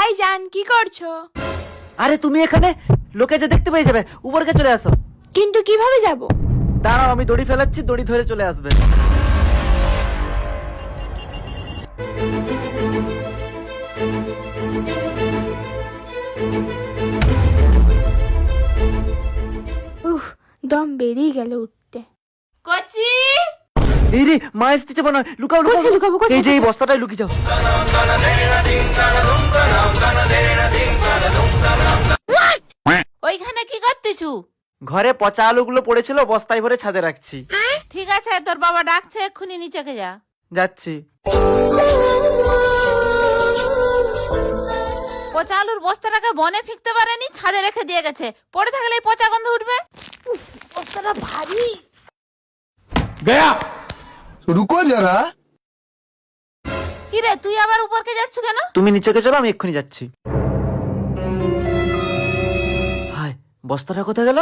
ভাইজান কি করছো? আরে তুমি এখানে, লোকে যে দেখতে পেয়ে যাবে, উপরকে চলে আসো। কিন্তু কিভাবে যাব? দাঁড়াও, আমি দড়ি ফেলাচ্ছি, দড়ি ধরে চলে আসবে। দম বেরিয়ে গেল উঠতে। কচি এই রে, মা আসতেছে মনে হয়, লুকাও লুকাও কোথায় লুকাবো, কোথায় এই যে এই বস্তাটাই লুকিয়ে যাও। ওইখানে কি করতেছু? ঘরে পচা আলুগুলো পড়েছিল, বস্তায় ভরে ছাদে রাখছি। ঠিক আছে, তোর বাবা ডাকছে, এক্ষুনি নিচেকে যা। যাচ্ছি। পচা আলুর বস্তাটাকে বনে ফিকতে পারেনি, ছাদে রেখে দিয়ে গেছে। পড়ে থাকলে এই পচা গন্ধ উঠবে। বস্তাটা ভারী। गया रुको जरा। কি রে, তুই আবার উপরকে যাচ্ছ কেন? তুমি নিচেকে চলো, আমি এক্ষুনি যাচ্ছি। হায়, বস্তাটা কোথায় গেল?